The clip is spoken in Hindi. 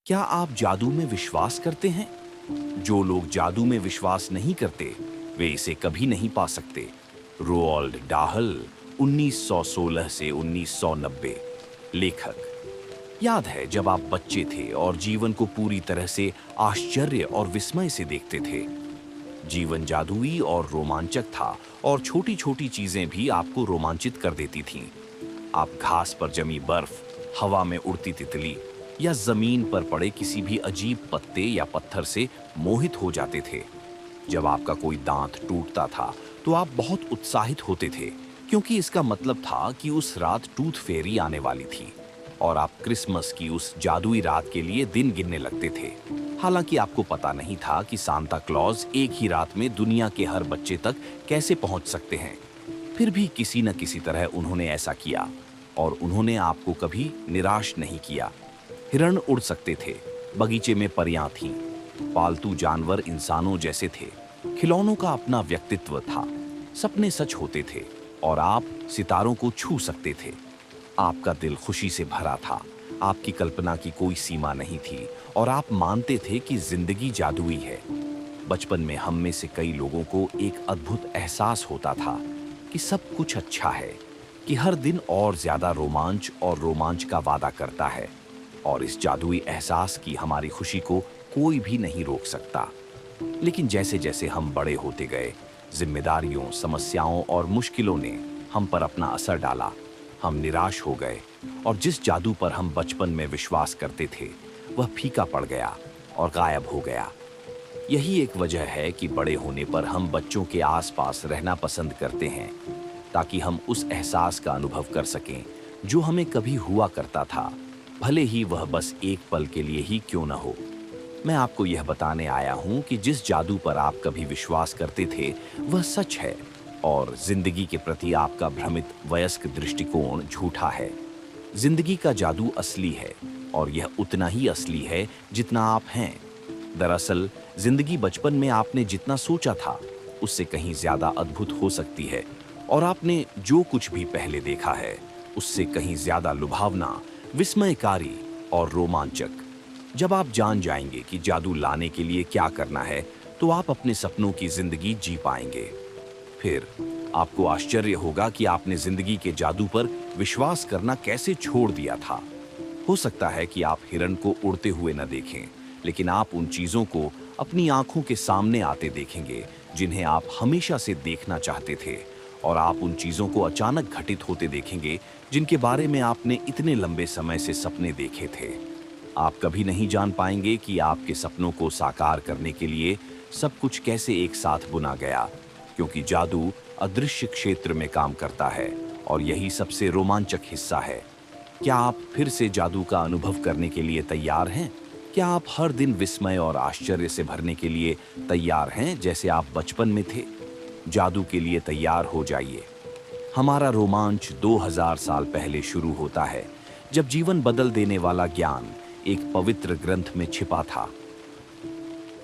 क्या आप जादू में विश्वास करते हैं? जो लोग जादू में विश्वास नहीं करते, वे इसे कभी नहीं पा सकते। रोअल्ड डाहल, 1916 से 1990। लेखक। याद है जब आप बच्चे थे और जीवन को पूरी तरह से आश्चर्य और विस्मय से देखते थे। जीवन जादुई और रोमांचक था और छोटी-छोटी चीजें भी आपको रोमांचित कर देती थीं। आप घास पर जमी बर्फ, हवा में उड़ती तितली या जमीन पर पड़े किसी भी अजीब पत्ते या पत्थर से मोहित हो जाते थे। जब आपका कोई दांत टूटता था तो आप बहुत उत्साहित होते थे, क्योंकि इसका मतलब था कि उस रात टूथ फेरी आने वाली थी और आप क्रिसमस की उस जादुई रात के लिए दिन गिनने लगते थे। हालांकि आपको पता नहीं था कि सांता क्लॉज एक ही रात में दुनिया के हर बच्चे तक कैसे पहुंच सकते हैं। फिर भी किसी न किसी तरह उन्होंने ऐसा किया और उन्होंने आपको कभी निराश नहीं किया। हिरण उड़ सकते थे, बगीचे में परियां थीं, पालतू जानवर इंसानों जैसे थे, खिलौनों का अपना व्यक्तित्व था, सपने सच होते थे और आप सितारों को छू सकते थे। आपका दिल खुशी से भरा था, आपकी कल्पना की कोई सीमा नहीं थी और आप मानते थे कि जिंदगी जादुई है। बचपन में हम में से कई लोगों को एक अद्भुत एहसास होता था कि सब कुछ अच्छा है, कि हर दिन और ज्यादा रोमांच और रोमांच का वादा करता है और इस जादुई एहसास की हमारी खुशी को कोई भी नहीं रोक सकता। लेकिन जैसे जैसे हम बड़े होते गए, जिम्मेदारियों, समस्याओं और मुश्किलों ने हम पर अपना असर डाला। हम निराश हो गए और जिस जादू पर हम बचपन में विश्वास करते थे वह फीका पड़ गया और गायब हो गया। यही एक वजह है कि बड़े होने पर हम बच्चों के आसपास रहना पसंद करते हैं, ताकि हम उस एहसास का अनुभव कर सकें जो हमें कभी हुआ करता था, भले ही वह बस एक पल के लिए ही क्यों न हो। मैं आपको यह बताने आया हूं कि जिस जादू पर आप कभी विश्वास करते थे वह सच है और जिंदगी के प्रति आपका भ्रमित वयस्क दृष्टिकोण झूठा है। जिंदगी का जादू असली है और यह उतना ही असली है जितना आप हैं। दरअसल जिंदगी बचपन में आपने जितना सोचा था उससे कहीं ज्यादा अद्भुत हो सकती है और आपने जो कुछ भी पहले देखा है उससे कहीं ज्यादा लुभावना, विस्मयकारी और रोमांचक। जब आप जान जाएंगे कि जादू लाने के लिए क्या करना है तो आप अपने सपनों की जिंदगी जी पाएंगे। फिर आपको आश्चर्य होगा कि आपने जिंदगी के जादू पर विश्वास करना कैसे छोड़ दिया था। हो सकता है कि आप हिरण को उड़ते हुए न देखें, लेकिन आप उन चीजों को अपनी आंखों के सामने आते देखेंगे जिन्हें आप हमेशा से देखना चाहते थे, और आप उन चीजों को अचानक घटित होते देखेंगे जिनके बारे में आपने इतने लंबे समय से सपने देखे थे। आप कभी नहीं जान पाएंगे कि आपके सपनों को साकार करने के लिए सब कुछ कैसे एक साथ बुना गया, क्योंकि जादू अदृश्य क्षेत्र में काम करता है और यही सबसे रोमांचक हिस्सा है। क्या आप फिर से जादू का अनुभव करने के लिए तैयार हैं? क्या आप हर दिन विस्मय और आश्चर्य से भरने के लिए तैयार हैं, जैसे आप बचपन में थे? जादू के लिए तैयार हो जाइए। हमारा रोमांच 2000 साल पहले शुरू होता है, जब जीवन बदल देने वाला ज्ञान एक पवित्र ग्रंथ में छिपा था।